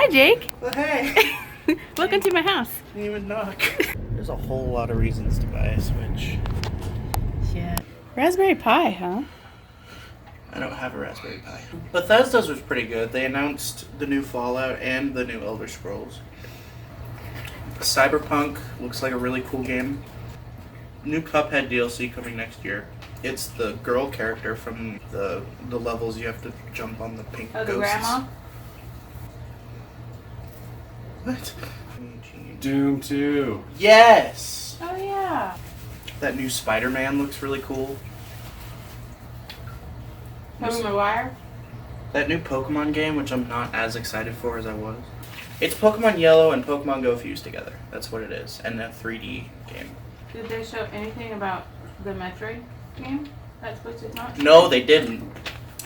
Hi, Jake. Well, hey. Welcome to my house. Didn't even knock. There's a whole lot of reasons to buy a Switch. Yeah. Raspberry Pi, huh? I don't have a Raspberry Pi. Bethesda's was pretty good. They announced the new Fallout and the new Elder Scrolls. Cyberpunk looks like a really cool game. New Cuphead DLC coming next year. It's the girl character from the levels you have to jump on the pink ghosts. The grandma? What? Doom 2. Yes! Oh, yeah. That new Spider-Man looks really cool. Tobey Maguire? That new Pokemon game, which I'm not as excited for as I was. It's Pokemon Yellow and Pokemon Go fused together. That's what it is. And a 3D game. Did they show anything about the Metroid game that's supposed to come out? No, they didn't.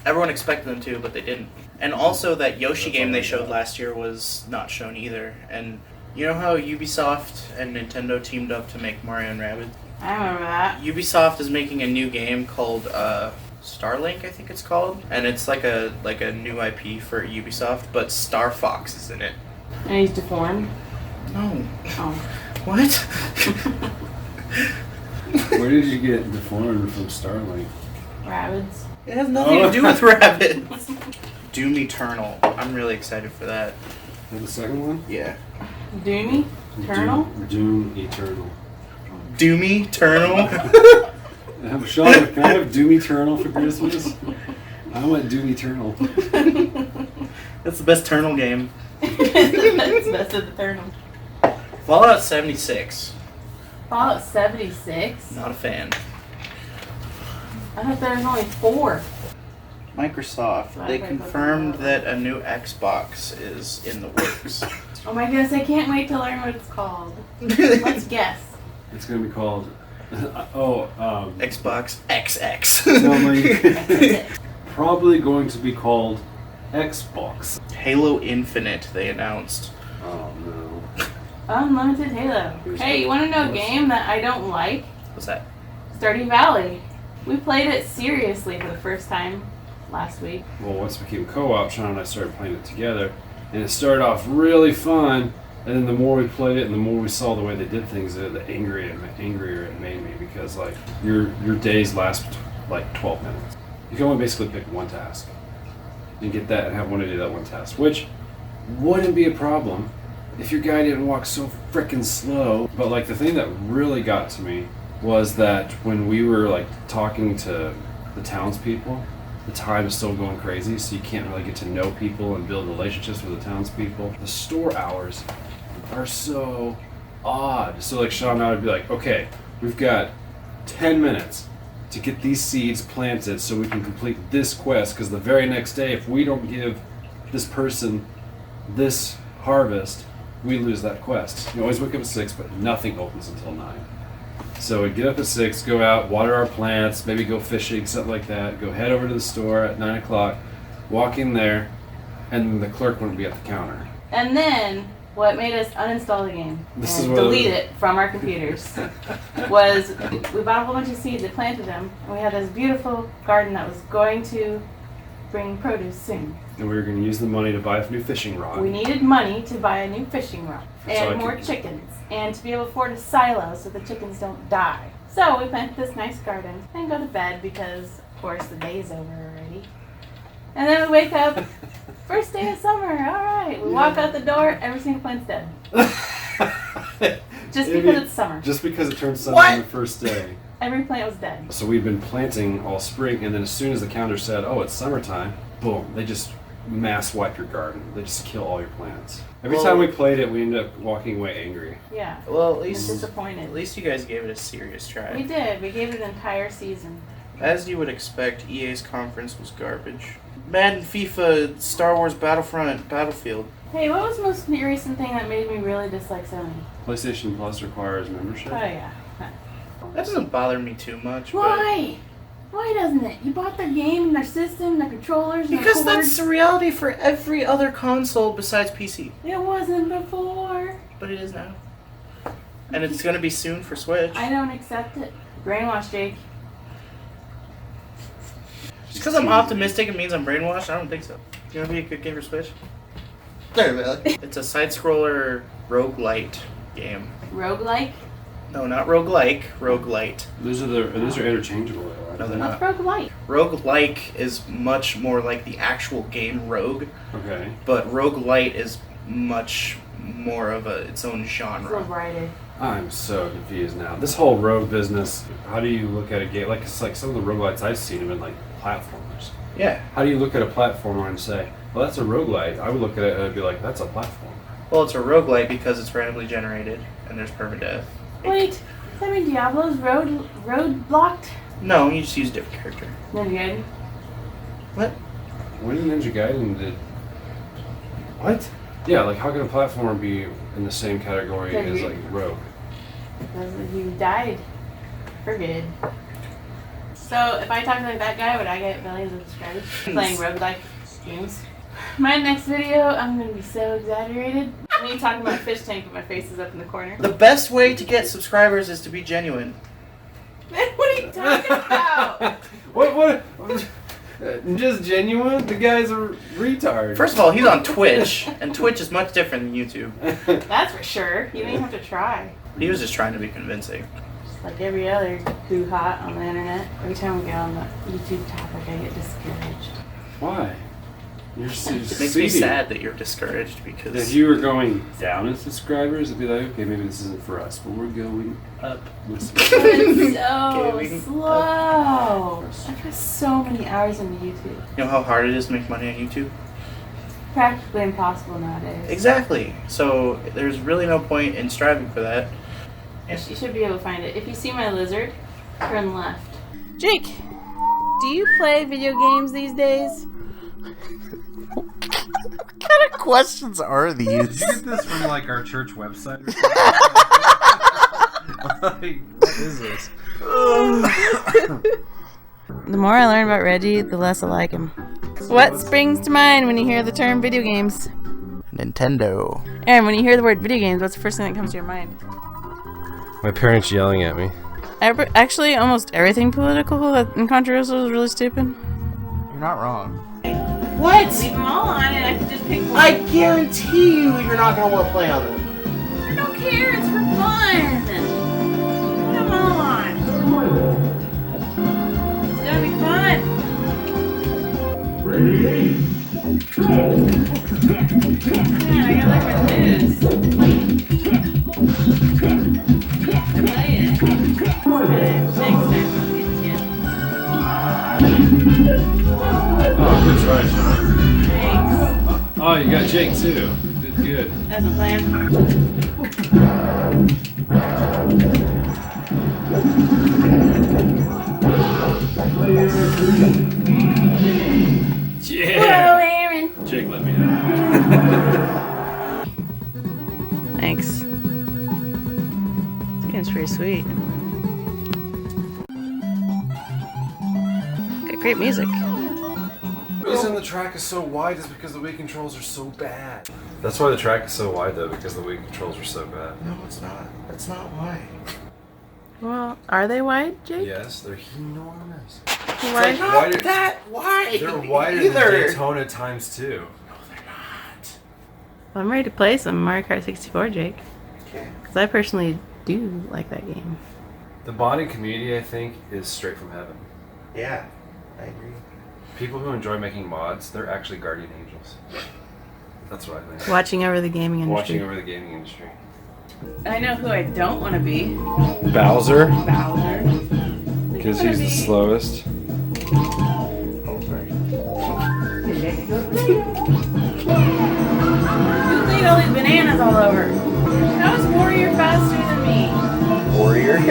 Everyone expected them to, but they didn't. And also that Yoshi game they showed last year was not shown either. And you know how Ubisoft and Nintendo teamed up to make Mario and Rabbids? I remember that. Ubisoft is making a new game called Starlink, I think it's called. And it's like a new IP for Ubisoft, but Star Fox is in it. And he's deformed? No. Oh. What? Where did you get deformed from Starlink? Rabbids. It has nothing to do with rabbits. Doom Eternal. I'm really excited for that. And the second one? Yeah. Doomy? Eternal? Doom Eternal. Doom Eternal? Sean, can I have Doom Eternal for Christmas? I want Doom Eternal. That's the best Eternal game. That's best of the Eternal. Fallout 76. Fallout 76? Not a fan. I thought there was only 4. Microsoft. They confirmed that a new Xbox is in the works. Oh my goodness, I can't wait to learn what it's called. Let's guess. It's going to be called... Xbox XX. Probably going to be called Xbox. Halo Infinite, they announced. Oh, no. Unlimited Halo. Hey, you want to know a game that I don't like? What's that? Stardew Valley. We played it seriously for the first time last week. Well, once it became co-op, Sean and I started playing it together. And it started off really fun. And then the more we played it and the more we saw the way they did things, the angrier it made me. Because, like, your days last, like, 12 minutes. You can only basically pick one task. And get that and have one to do that one task. Which wouldn't be a problem if your guy didn't walk so frickin' slow. But, like, the thing that really got to me was that when we were, like, talking to the townspeople, the time is still going crazy, so you can't really get to know people and build relationships with the townspeople. The store hours are so odd. So, like, Sean and I would be like, okay, we've got 10 minutes to get these seeds planted so we can complete this quest, because the very next day, if we don't give this person this harvest, we lose that quest. You always wake up at 6, but nothing opens until 9. So we get up at 6, go out, water our plants, maybe go fishing, something like that, go head over to the store at 9 o'clock, walk in there, and the clerk wouldn't be at the counter. And then, what made us uninstall the game This and is delete it from our computers was we bought a whole bunch of seeds, we planted them, and we had this beautiful garden that was going to bring produce soon. And we were going to use the money to buy a new fishing rod. We needed money to buy a new fishing rod That's all I and more could- chickens and to be able to afford a silo so the chickens don't die. So we planted this nice garden and go to bed because, of course, the day's over already. And then we wake up, first day of summer, all right. We walk out the door, every single plant's dead. Just because it's summer. Just because it turned summer What? on the first day. Every plant was dead. So we've been planting all spring, and then as soon as the counter said, oh, it's summertime, boom, they just mass wipe your garden. They just kill all your plants. Every Well- time we played it, we ended up walking away angry. Yeah. Well, at I was least disappointed. you guys gave it a serious We try. did. We gave it an entire season. As you would expect, EA's conference was garbage. Madden, FIFA, Star Wars Battlefront, Battlefield. Hey, what was the most recent thing that made me really dislike Sony? PlayStation Plus requires membership. Oh, yeah. That doesn't bother me too much. Why? Why doesn't it? You bought their game and their system, their controllers, and Because their that's cords. the reality for every other console besides PC. It wasn't before. But it is now. And it's going to be soon for Switch. I don't accept it. Brainwash, Jake. Just because I'm optimistic it means I'm brainwashed? I don't think so. You want to be a good game for Switch? It's a side-scroller roguelite game. Roguelike? No, not roguelike. Roguelite. Those are interchangeable, though, right? No, they're What's not. roguelike? Roguelike is much more like the actual game Rogue, Okay. but roguelite is much more of its own It's a little genre. brighter. I'm so confused now. This whole rogue business, how do you look at a game? Like, it's like some of the roguelites I've seen have been like platformers. Yeah. How do you look at a platformer and say, well, that's a roguelite? I would look at it and I'd be like, that's a platformer. Well, it's a roguelite because it's randomly generated and there's permadeath. Wait, does that mean Diablo's road blocked? No, you just use a different character. No good. What? When Ninja Gaiden did... What? Yeah, like how can a platformer be in the same category Then as you- like rogue? Because he died for good. So if I talk like that guy, would I get millions of subscribers playing roguelike games? My next video, I'm gonna be so exaggerated. Me talking about a fish tank, but my face is up in the corner. The best way to get subscribers is to be genuine. What are you talking about? What? Just genuine? The guy's a retard. First of all, he's on Twitch, and Twitch is much different than YouTube. That's for sure. You don't even have to try. He was just trying to be convincing. Just like every other hoo-ha on the internet. Every time we get on the YouTube topic, I get discouraged. Why? You're so It makes me seedy. sad that you're discouraged because If you were going down in subscribers, it'd be like, okay, maybe this isn't for us, but we're going up with subscribers. It's so Gaming. slow. I've got so many hours into YouTube. You know how hard it is to make money on YouTube? Practically impossible nowadays. Exactly. So there's really no point in striving for that. You should be able to find it. If you see my lizard, turn left. Jake, do you play video games these days? What kind of questions are these? Did you get this from like our church website or something? Like, what is this? The more I learn about Reggie, the less I like him. What springs to mind when you hear the term video games? Nintendo. Aaron, when you hear the word video games, what's the first thing that comes to your mind? My parents yelling at me. Actually, almost everything political and controversial is really stupid. You're not wrong. What? Leave them all on and I can just pick one. I guarantee you're not gonna want to play on them. I don't care, it's for fun. Put them all on. It's gonna be fun. Man, I gotta like my news. Play it. Next time I'll get you. Oh, good try, Sean. Thanks. Oh, you got Jake too. Good. That's a plan. Yeah. Whoa, Aaron. Jake let me know. Thanks. It's pretty sweet. Got great music. The reason the track is so wide is because the Wii controls are so bad. That's why the track is so wide, though, because the Wii controls are so bad. No, it's not. That's not why. Well, are they wide, Jake? Yes, they're enormous. Wide? Why Not that wide. They're wider either. than Daytona times 2. No, they're not. Well, I'm ready to play some Mario Kart 64, Jake. Okay. Because I personally do like that game. The modding community, I think, is straight from heaven. Yeah, I agree. People who enjoy making mods, they're actually guardian angels. That's what I think. Watching over the gaming industry. Watching over the gaming industry. I know who I don't want to be. Bowser, Bowser. because he's the slowest. Oh, sorry. You leave all these bananas all over. How is Warrior faster than me? Warrior. Who's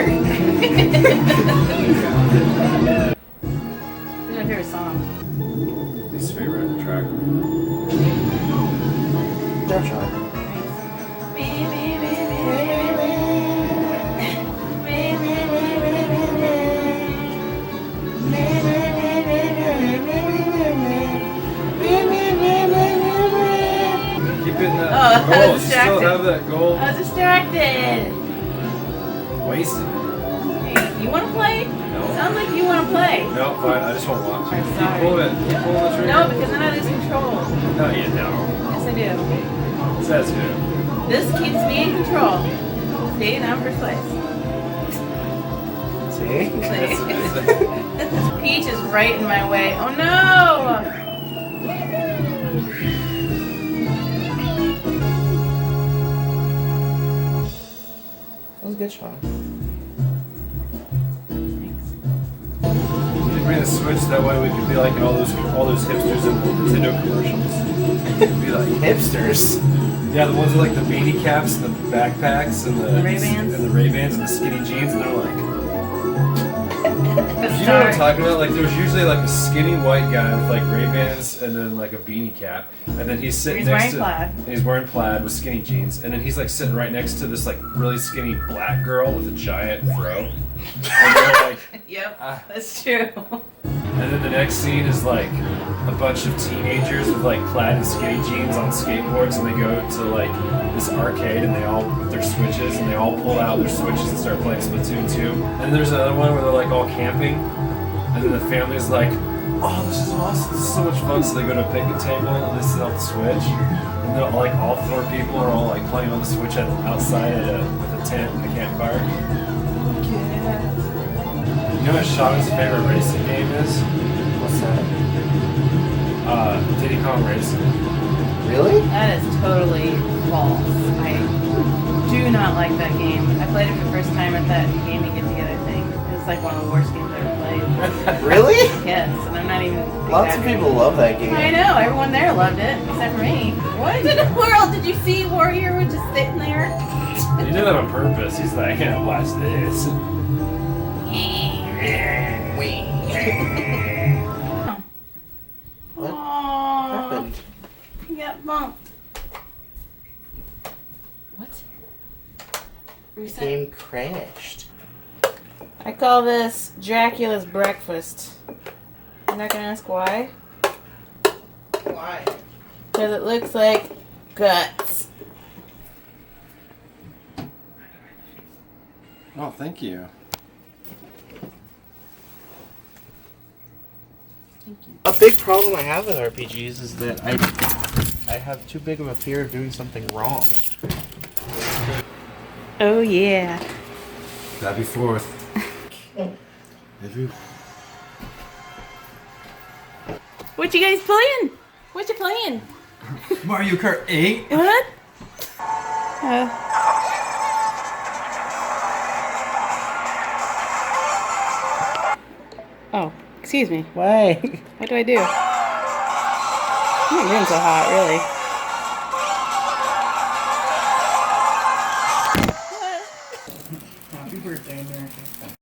my favorite song? Least favorite track. Jump shot. Keep hitting that Oh, I was goal. You still distracted. have that goal. I was distracted. Wasted. Hey, you want to play? No. Sounds like you want to play. No, fine. I just won't watch. I'm Keep sorry. pulling it. Keep pulling the trigger. No, because then I lose control. No, you don't. Yes, I do. Says who? This keeps me in control. See, now I'm first place. See? This peach is right in my way. Oh no! That was a good shot. You bring the Switch that way we could be like all those hipsters in Nintendo commercials. Be like Hipsters. yeah, the ones with like the beanie caps and the backpacks and the Ray-Bans? and the Ray-Bans and the skinny jeans, and they're like, you know what I'm Sorry. talking about? Like there's usually like a skinny white guy with like Ray-Bans and then like a beanie cap, and then he's sitting He's next wearing to plaid. and he's wearing plaid with skinny jeans, and then he's like sitting right next to this like really skinny black girl with a giant fro. And they're like, Yep, Ah. that's true. and then the next scene is like a bunch of teenagers with like plaid and skinny jeans on skateboards, and they go to like this arcade, and they all with their Switches, and they all pull out their Switches and start playing Splatoon 2. And then there's another one where they're like all camping, and then the family's like, oh, this is awesome, this is so much fun. So they go to a picnic table and they set up the Switch, and they're like all four people are all like playing on the Switch outside with a tent and a campfire. You know what Sean's favorite racing game is? What's that? Diddy Kong Racing. Really? That is totally false. I do not like that game. I played it for the first time at that gaming get-together thing. It was like one of the worst games I ever played. Really? Yes, and I'm not even. Lots of people love that game. I know, everyone there loved it, except for me. What in the world did you see Warrior was just sitting there? He did that on purpose. He's like, yeah, watch this. What Aww, happened? he got bumped. What? Reset. Game crashed. I call this Dracula's breakfast. You're not gonna ask why? Why? Because it looks like guts. Oh, thank you. A big problem I have with RPGs is that I have too big of a fear of doing something wrong. Oh yeah. Happy 4th. What you guys playing? What you playing? Mario Kart 8? What? Oh, excuse me. Why? What do I do? I'm not doing so hot, really. Happy birthday, America.